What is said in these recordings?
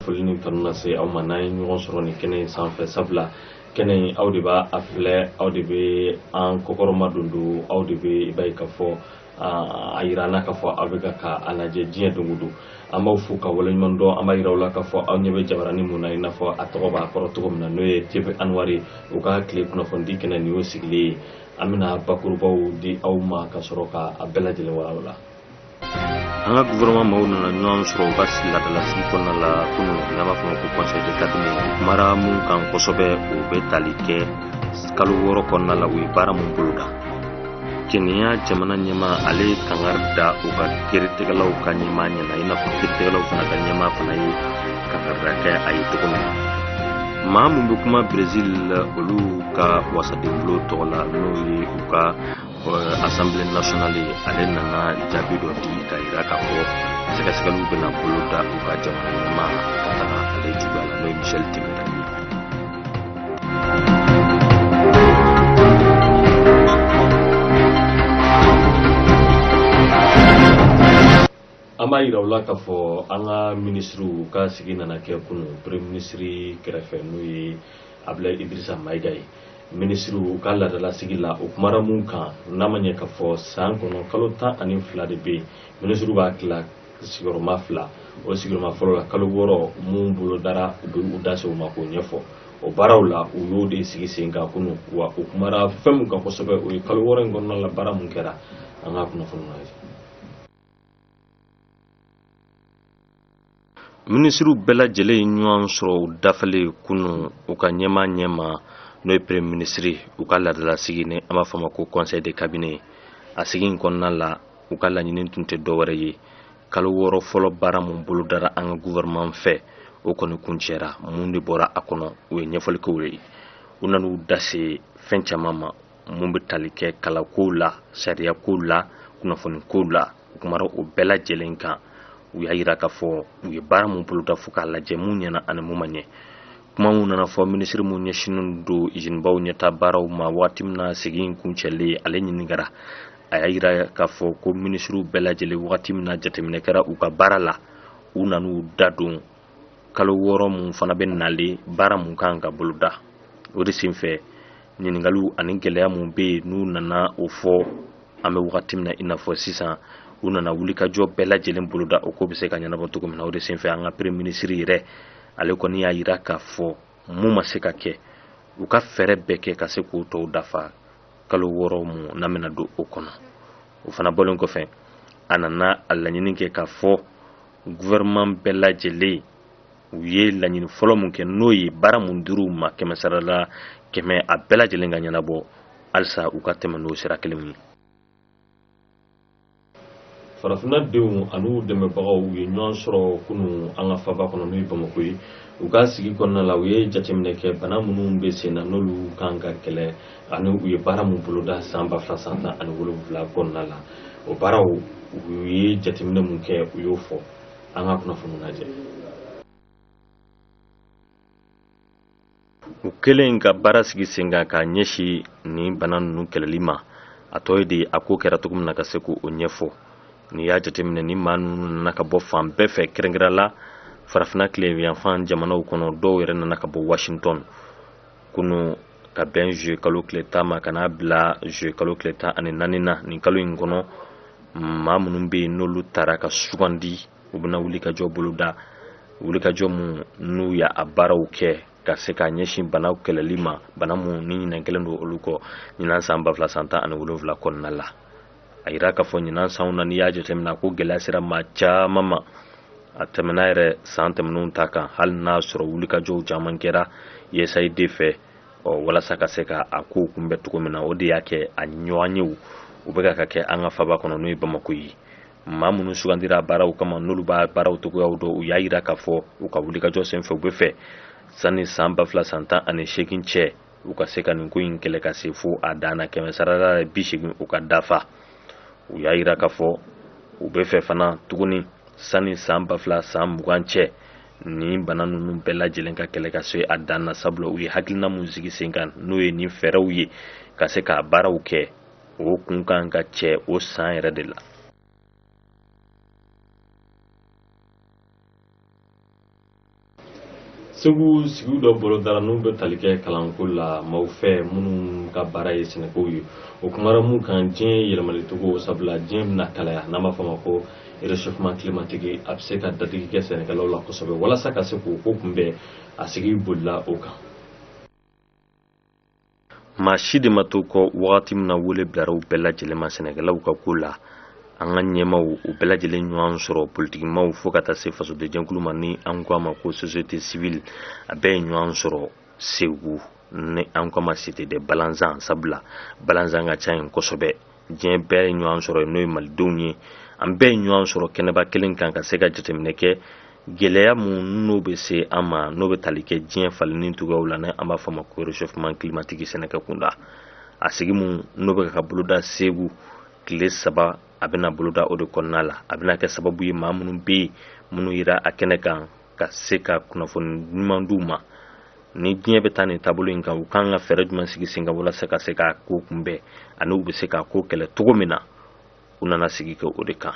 Folini kanuna se aw ma n'an ye ɲɔgɔn sɔrɔ nin kɛnɛ in sanfɛ sabula kɛnɛ in aw de b'a a filɛ aw de bɛ an kɔkɔrɔma don aw de bɛ i b'a ye k'a fɔ a yira an na k'a fɔ aw bɛ ka a lajɛ diɲɛ don o don an b'aw fo ka waleɲuman dɔn an b'a yira aw la k'a fɔ aw ɲɛ bɛ jabaranin mun na i n'a fɔ a tɔgɔ b'a kɔrɔ cogo min na n'o ye TV Anwari u ka tile kunnafoni kɛnɛ nin y'o sigilen ye an bɛna bakurubaw di aw ma ka sɔrɔ ka a bɛɛ lajɛlen walawala. An ka gouvernement maaw nana ɲɔgɔn sɔrɔ u ka laadalasigi kɔnɔna la kunun n'an b'a fɔ ko conseil de cabinet u kumara mun kan kosɛbɛ u bɛ tali kɛ kalo 6 kɔnɔna la u ye baara mun boloda Kenya jamana ɲɛmaa ale kangari da u ka kiiritigɛlaw ka ɲɛmaa ɲɛna i n'a fɔ kiiritigɛlaw fana ka ɲɛmaa fana ye kangari da kɛ a ye cogo min na maa mun bɛ kuma Brésil olu ka wasaden bulo tɔgɔ la n'o ye u ka Assemblée nationale ale nana jaabi dɔ di ka yira k'a fɔ sɛgɛsɛgɛliw bɛna bolo da u ka jamana ɲɛmaa ka taga ale juguya la n'o ye Michel Temerani ye. An b'a yira u la k'a fɔ an ka minisiriw ka sigi nana kɛ kunun premier ministre kɛrɛfɛ n'o ye Abdoulaye Idrissa Maïga ye minisiriw ka laadalasigi la o kumara mun kan n'a ma ɲɛ k'a fɔ san kɔnɔ kalo 12 de bɛ yen minisiriw b'a tila sigiyɔrɔma 2 o sigiyɔrɔma fɔlɔ la kalo 6 mun bolodara u bɛ u da se o ma k'o ɲɛfɔ o baaraw la u y'o de sigi sen kan kunun wa o kumara fɛn mun kan kosɛbɛ o ye kalo 6 in kɔnɔna la baara mun kɛra an ka kunnafoni na ye. Minisiriw bɛɛ lajɛlen ye ɲɔgɔn sɔrɔ u dafalen kunun u ka ɲɛma n'o ye premier ministre u ka laadalasigi ni an b'a fɔ ma ko conseil de cabinet a sigi in kɔnɔna la u ka laɲini tun tɛ dɔwɛrɛ ye kalo 6 fɔlɔ baara mun bolodara an ka gouvernement fɛ o kɔni kuncɛra mun de bɔra a kɔnɔ o ye ɲɛfɔlikow ye u nan'u da se fɛn caman ma mun bɛ tali kɛ kalankow la sariyakow la kunnafonikow la u kumara o bɛɛ lajɛlen kan u y'a yira k'a fɔ u ye baara mun boloda fo k'a lajɛ mun ɲɛna ani mun ma ɲɛ kuma mun nana fɔ minisiri mun ɲɛsinnen don usine-baw ɲɛta baaraw ma waati min na sigi in kuncɛlen ale ɲinigara a y'a yira k'a fɔ ko minisiriw bɛɛ lajɛlen waati min na jateminɛ kɛra u ka baara la u nan'u da don kalo 6 mun fana bɛ nalen baara mun kan ka boloda o de senfɛ ɲiningaliw ani gɛlɛya mun bɛ yen n'u nana o fɔ an bɛ waati min na i n'a fɔ sisan u nana wulikajɔ bɛɛ lajɛlen boloda o ko bɛ se ka ɲɛnabɔ cogo min na o de senfɛ an ka premier ministre yɛrɛ ale kɔni y'a yira k'a fɔ mun ma se ka kɛ u ka fɛɛrɛ bɛɛ kɛ ka se k'o tɔw dafa kalo 6 mun n'a bɛna don o kɔnɔ o fana bɔlen kɔfɛ a nana a laɲini kɛ k'a fɔ gouvernement bɛɛ lajɛlen u ye laɲini fɔlɔ mun kɛ n'o ye baara mun dir'u ma 100 sarala 100 a bɛɛ lajɛlen ka ɲɛnabɔ halisa u ka tɛmɛ n'o sira kelen ye. Farafinna denw an'u dɛmɛbagaw u ye ɲɔgɔn sɔrɔ kunun an ka faba kɔnɔ n'o ye Bamako ye u ka sigi kɔnɔna la u ye jateminɛ kɛ bana minnu bɛ sen na n'olu kan ka kɛlɛ ani u ye baara mun boloda san 2017 kɔnɔna la o baaraw u ye jateminɛ mun kɛ u y'o fɔ an ka kunnafoni lajɛ. U kelen ka baara sigi sen kan ka ɲɛsin ni bana ninnu kɛlɛli ma a tɔ ye de a ko kɛra cogo min na ka se k'o ɲɛfɔ ni y'a jateminɛ ni maa ninnu nana ka bɔ fan bɛɛ fɛ kɛrɛnkɛrɛn la farafinna tileyanfan jamanaw kɔnɔ dɔw yɛrɛ nana ka bɔ Washington kunu ka bɛn juillet kalo tile 10 ma ka n'a bila juillet kalo tile 14 na nin kalo in kɔnɔ maa minnu bɛ yen n'olu taara ka sugandi u bɛna wulikajɔ boloda wulikajɔ mun n'u y'a baaraw kɛ ka se ka ɲɛsin banaw kɛlɛli ma bana mun ni ɲinan kelen don olu kɔ ɲinan san 2017 kɔnɔna la a yira k'a fɔ ɲinan sanw na n'i y'a jateminɛ ko gɛlɛya sera maa caman ma a tɛmɛna yɛrɛ san tɛmɛnenw ta kan hali n'a sɔrɔ wulikajɔw caman kɛra USAID fɛ walasa ka se ka a kow kunbɛn cogo min na o de y'a kɛ a ɲɔgɔn yew u bɛ ka kɛ an ka faba kɔnɔ n'o ye Bamako ye maa minnu sugandira baaraw kama n'olu b'a baaraw togoyaw dɔn u y'a yira k'a fɔ u ka wulikajɔ senfɛ u bɛ fɛ sani san 2018 cɛ u ka se ka nin ko in kɛlɛ ka se fo a dan na 100 sarala 80 u ka dafa u y'a yira k'a fɔ u bɛ fɛ fana tuguni sani san 2020 cɛ ni bana ninnu bɛɛ lajɛlen ka kɛlɛ ka se a dan na sabula u ye hakilina mun sigi sen kan n'o ye ni fɛɛrɛw ye ka se ka baaraw kɛ o kun kan ka cɛ o san yɛrɛ de la. Segu sigiw dɔ bolo dara n'u bɛ tali kɛ kalanko la maaw fɛ minnu ka baara ye sɛnɛkow ye o kumara mun kan diɲɛ yɛlɛmalicogo sabula diɲɛ bɛna kalaya n'an b'a fɔ ma ko réchauffement climatique a bɛ se ka dadigi kɛ sɛnɛkɛlaw la kosɛbɛ walasa ka se k'o ko kunbɛn a sigi bolila o kan maa si de ma to kɔ wagati min na wele bilara u bɛɛ lajɛlen ma sɛnɛkɛlaw ka ko la an ka ɲɛmaw u bɛɛ lajɛlen ɲɔgɔn sɔrɔ politikimaw fo ka taa se fasodajɛnkulu ma ni an ko a ma ko société civile a bɛɛ ye ɲɔgɔn sɔrɔ Segu ni an ko a ma cité de Balanzan sabula Balanzan ka ca yen kosɛbɛ diɲɛ bɛɛ ye ɲɔgɔn sɔrɔ n'o ye malidenw ye an bɛɛ ye ɲɔgɔn sɔrɔ kɛnɛba kelen kan ka se ka jateminɛ kɛ gɛlɛya mun n'o bɛ se an ma n'o bɛ tali kɛ diɲɛ falenni cogoyaw la an b'a fɔ ma ko réchauffement climatique sɛnɛkɛ kunda a sigi mun n'o bɛ ka boloda Segu tile 3 a bɛna boloda o de kɔnɔna la a bɛna kɛ sababu ye maa minnu bɛ yen minnu yira a kɛnɛ kan ka se ka kunnafoni ɲuman d'u ma ni diɲɛ bɛ taa nin taabolo in kan u kan ka fɛɛrɛ jumɛn sigi sen kan walasa ka se ka ko kunbɛn ani u bɛ se ka ko kɛlɛ cogo min na u nana sigi kɛ o de kan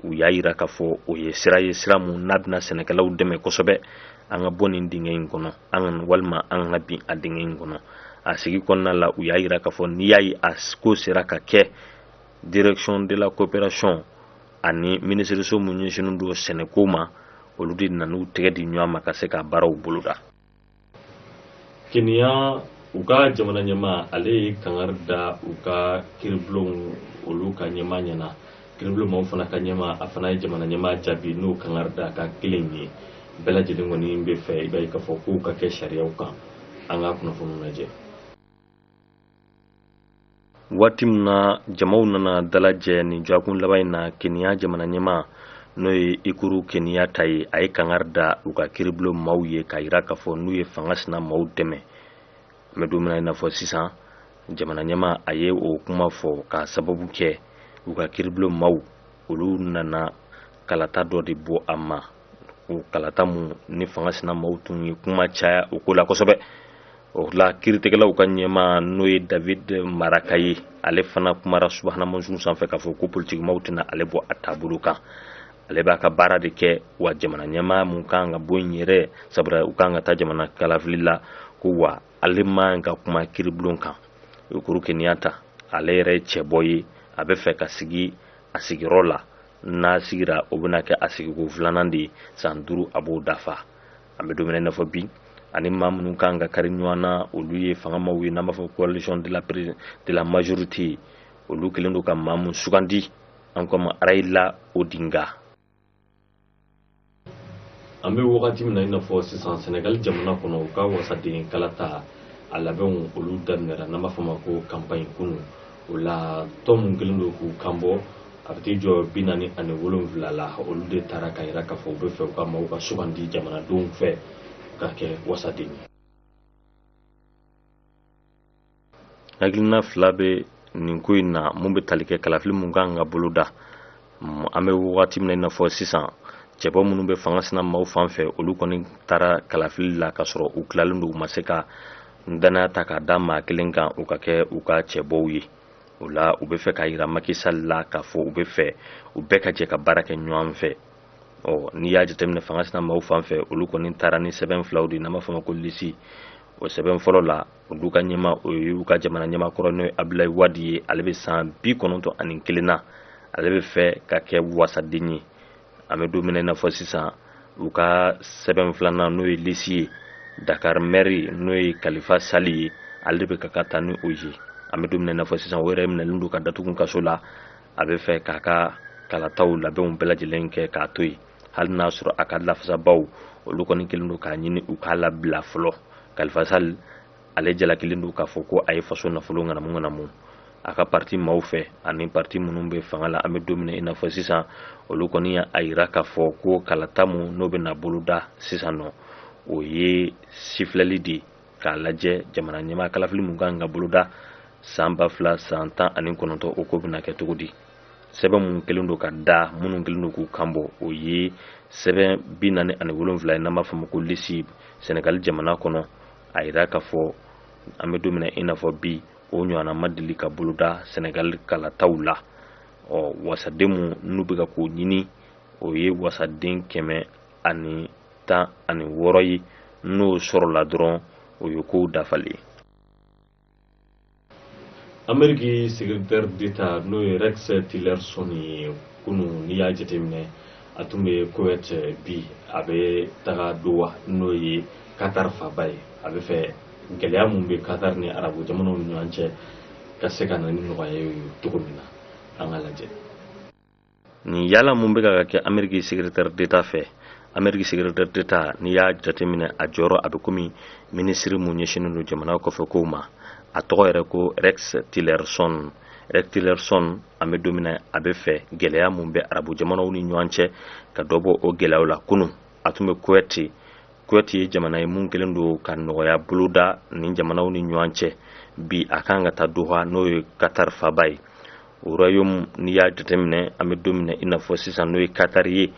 u y'a yira k'a fɔ o ye sira mun n'a bɛna sɛnɛkɛlaw dɛmɛ kosɛbɛ an ka bɔ nin dingɛ in kɔnɔ walima an ka bin a dingɛ in kɔnɔ a sigi kɔnɔna la u y'a yira k'a fɔ n'i y'a ye a ko sera ka kɛ direction de la coopération ani ministériso mun ɲɛsinnen don sɛnɛko ma olu de nana u tɛgɛ di ɲɔgɔn ma ka se ka baaraw boloda Kenya u ka jamana ɲɛmaa ale ye kangari da u ka kiribulon olu ka ɲɛmaa ɲɛna kiribulon maaw fana ka ɲɛmaa a fana ye jamana ɲɛmaa jaabi n'o kangari da ka kelen ye bɛɛ lajɛlen kɔni bɛ fɛ i b'a ye k'a fɔ k'u ka kɛ sariyaw kan an ka kunnafoniw lajɛ waati min na jamaw nana dalajɛ nin jakun laban in na Kenya jamana ɲɛmaa n'o ye Ikuru Kenya ta ye a ye kangari da u ka kiribulon maaw ye k'a yira k'a fɔ n'u ye fanga sina maaw dɛmɛ an bɛ don min na i n'a fɔ sisan jamana ɲɛmaa a ye o kuma fɔ k'a sababu kɛ u ka kiribulon maaw olu nana kalata dɔ de bɔ a ma o kalata mun ni fanga sina maaw tun ye kuma caya o ko la kosɛbɛ o la kiiritigɛlaw ka ɲɛmaa n'o ye David Maraka ye ale fana kumara subahana mansinw sanfɛ k'a fɔ ko politikimaw tɛna ale bɔ a taabolo kan ale b'a ka baara de kɛ wa jamana ɲɛmaa mun kan ka bɔ yen yɛrɛ sabula u kan ka taa jamana kalafili la ko wa ale man ka kuma kiribulon kan Ukuru Kenyatta ale yɛrɛ ye cɛbɔ ye a bɛ fɛ ka sigi a sigiyɔrɔ la n'a sigira o bɛna kɛ a sigiko 2nan de ye san 5 a b'o dafa an bɛ don min na i n'a fɔ bi ani maa minnu kan ka kari ɲɔgɔn na olu ye fangamaw ye n'an b'a fɔ coalition de la majorité olu kelen don ka maa mun sugandi an ko ma Raila Odinga an bɛ wagati min na i n'a fɔ sisan Senegal jamana kɔnɔ u ka wasaden kalata a labɛnw olu daminɛra n'an b'a fɔ ma ko campagne kunu o la tɔn mun kelen don k'u kanbɔ a bɛ t'i jɔ 47 la olu de taara ka yira k'a fɔ u bɛ fɛ u ka maaw ka sugandi jamanadenw fɛ ka kɛ wasaden ye hakilina fila bɛ nin ko in na mun bɛ tali kɛ kalafili mun kan ka boloda an bɛ wagati min na i n'a fɔ sisan cɛbɔ minnu bɛ fanga sina maaw fan fɛ olu kɔni taara kalafili la ka sɔrɔ u tilalen don u ma se ka danaya ta k'a da maa kelen kan u ka kɛ u ka cɛbɔw ye o la u bɛ fɛ ka yira Macky Sall la k'a fɔ u bɛ fɛ u bɛɛ ka jɛ ka baara kɛ ɲɔgɔn fɛ n'i y'a jateminɛ fanga sina maaw fan fɛ olu kɔni taara ni sɛbɛn filaw de n'an b'a fɔ ma ko lisi o sɛbɛn fɔlɔ la olu ka ɲɛma o ye u ka jamana ɲɛma kɔrɔ n'o ye Abdoulaye Wade ye ale bɛ san 91 na ale bɛ fɛ ka kɛ wasaden ye an bɛ don min na i n'a fɔ sisan u ka sɛbɛn filanan n'o ye lisi ye Dakar maire n'o ye Kalifa Sali ye ale de bɛ ka taa ni o ye an bɛ don min na i n'a fɔ sisan o yɛrɛ minɛlen don ka datugu kaso la a bɛ fɛ k'a ka kalataw labɛnw bɛɛ lajɛlen kɛ k'a to yen hali n'a sɔrɔ a ka lafasabaw olu kɔni kelen don k'a ɲini u k'a labila fɔlɔ Kalifa Sall ale jalakilen don k'a fɔ ko a ye faso nafolo ŋanamu a ka parti maaw fɛ ani parti minnu bɛ fanga la an bɛ don min na i n'a fɔ sisan olu kɔni y'a yira k'a fɔ ko kalata mun n'o bɛna boloda sisan nɔ o ye sifilɛli de k'a lajɛ jamana ɲɛmaa kalafili mun kan ka boloda san 2019 o ko bɛna kɛ cogo di sɛbɛn mun kelen don ka da minnu kelen don k'u kanbɔ o ye sɛbɛn 47 ye n'an b'a fɔ ma ko lisi Senegal jamana kɔnɔ a yira k'a fɔ an bɛ don min na i n'a fɔ bi o ɲɔgɔnna ma deli ka boloda Senegal kalataw la wasaden mun n'u bɛ ka k'o ɲini o ye wasaden 116 ye n'o sɔrɔla dɔrɔn o ye kow dafali. Amérique secrétaire d'État n'o ye Rex Tillerson ye kunu n'i y'a jateminɛ a tun bɛ Kuwait bi a bɛ taga Doha n'o ye Qatar faba ye a bɛ fɛ gɛlɛya mun bɛ Qatar ni arabu jamanaw ni ɲɔgɔn cɛ ka se ka na ni nɔgɔya ye cogo min na an ka lajɛ. Ni yala mun bɛ ka kɛ Amérique secrétaire d'État fɛ Amérique secrétaire d'État n'i y'a jateminɛ a jɔyɔrɔ a bɛ komi minisiri mun ɲɛsinnen don jamana kɔfɛ kow ma a tɔgɔ yɛrɛ ko Rex Tillerson. Rex Tillerson an bɛ don min na a bɛ fɛ gɛlɛya mun bɛ arabu jamanaw ni ɲɔgɔn cɛ ka dɔ bɔ o gɛlɛyaw la. Kunun a tun bɛ Kuwait ye jamana ye mun kelen don ka nɔgɔya boloda ni jamanaw ni ɲɔgɔn cɛ bi a kan ka taa Doha n'o ye Qatar faba ye. O royaume n'i y'a jateminɛ an bɛ don min na i n'a fɔ sisan n'o ye Qatar ye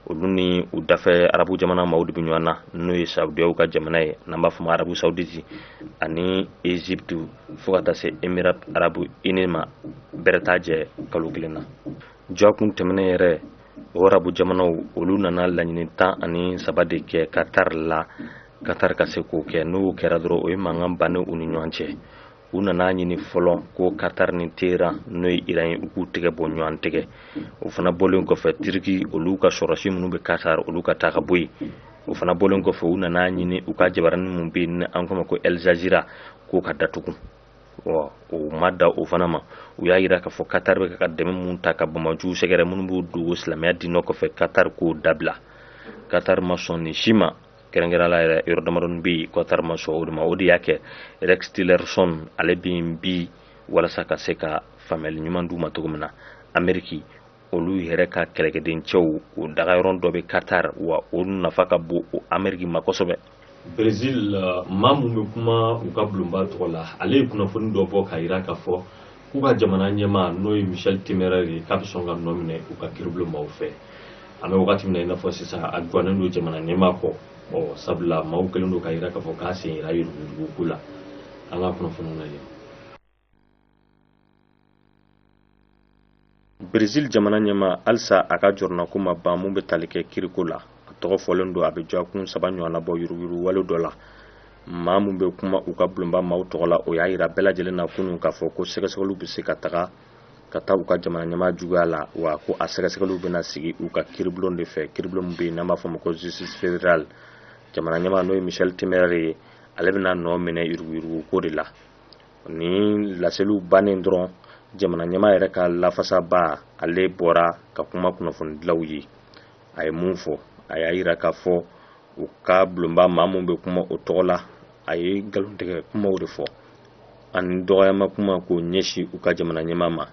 olu ni u dafɛ arabu jamana maaw de bɛ ɲɔgɔn na n'o ye Saudiyaw ka jamana ye n'an b'a fɔ ma Arabu Saoudite ani Egypte fo ka taa se Émirats Arabes Unis ma bɛrɛ t'a jɛ kalo kelen na. Jɔkun tɛmɛnen yɛrɛ o arabu jamanaw olu nana laɲini 17 de kɛ Qatar la Qatar ka se k'o kɛ n'o kɛra dɔrɔn o ye mankan bannen u ni ɲɔgɔn cɛ. U nana ɲini fɔlɔ ko Qatar ni Tehran n'o ye Iran ye u k'u tɛgɛ bɔ ɲɔgɔn tɛgɛ. O fana bɔlen kɔfɛ Turki olu ka sɔrɔsi minnu bɛ Qatar olu ka taa ka bɔ yen. O fana bɔlen kɔfɛ u nana ɲini u ka jabaranin mun bɛ yen an k'o ma ko El Jazeera k'o ka datugu. O ma da o fana ma u y'a jira k'a fɔ Qatar bɛ ka dɛmɛ mun ta ka bamajuw sɛgɛrɛ minnu b'u dogo silamɛya diinɛ kɔfɛ Qatar k'o dabila. Qatar ma sɔn ni si ma kɛrɛnkɛrɛnnenya la yɛrɛ yɔrɔ damadɔnin bɛ yen Qatar ma sɔn o de ma o de y'a kɛ Rex Tillerson ale bɛ yen bi walasa ka se ka faamuyali ɲuman d'u ma cogo min na Amérique olu yɛrɛ ka kɛlɛkɛden cɛw o dagayɔrɔ dɔ bɛ Qatar wa o nafa ka bon o Amérique ma kosɛbɛ. Brésil maa mun bɛ kuma u ka bulonba tɔgɔ la ale ye kunnafoni dɔ bɔ k'a jira k'a fɔ k'u ka jamana ɲɛmaa n'o ye Michel Temer ye k'a bɛ sɔn ka nɔ minɛ u ka kiribulonbaw fɛ an bɛ wagati min na i n'a fɔ sisan a guwanen don jamana ɲɛmaa kɔ sabula maaw kelen don k'a jira k'a fɔ k'a sen yera yurugu la an ka kunnafoniw lajɛ. Brésil jamana ɲɛmaa halisa a ka jɔrɔna ko ma ban mun bɛ tali kɛ kiriko la a tɔgɔ fɔlen don a bɛ jɔkun 3 ɲɔgɔnna bɔ yuruguyurugu wale dɔ la maa mun bɛ kuma u ka bulonba maaw tɔgɔ la o y'a jira bɛɛ lajɛlen na kunun k'a fɔ ko sɛgɛsɛgɛliw bɛ se ka taa u ka jamana ɲɛmaa juguya la wa ko a sɛgɛsɛgɛliw bɛna sigi u ka kiribulon de fɛ kiribulon min bɛ yen n'an b'a fɔ ma ko justice fédérale jamana ɲɛmaa n'o ye Michel Temer ye ale bɛna nɔ minɛ yuruguyurugu ko de la ni laseliw bannen dɔrɔn jamana ɲɛmaa yɛrɛ ka lafasaba ale bɔra ka kuma kunnafoni dilaw ye a ye mun fɔ a y'a jira k'a fɔ u ka bulonba maa mun bɛ kuma o tɔgɔ la a ye nkalontigɛ kumaw de fɔ ani dɔgɔyama kuma k'o ɲɛsin u ka jamana ɲɛmaa ma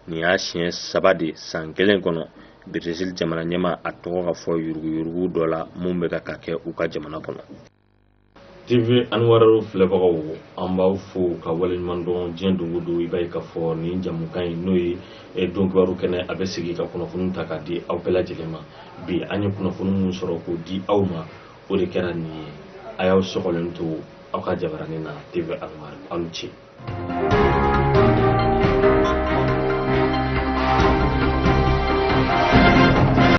nin y'a siɲɛ 3 de san kelen kɔnɔ Brésil jamana ɲɛmaa a tɔgɔ ka fɔ yuruguyurugu dɔ la mun bɛ ka kɛ u ka jamana kɔnɔ. TV Anwar filɛbagaw an b'aw fo ka waleɲuman dɔn diɲɛ don o don i b'a ye k'a fɔ nin jamukan in n'o ye don kibaru kɛnɛ a bɛ sigi ka kunnafoni ta k'a di aw bɛɛ lajɛlen ma bi an ye kunnafoni mun sɔrɔ k'o di aw ma o de kɛra nin ye a y'aw sɔgɔlen to aw ka jabaranin na TV Anwar aw ni ce.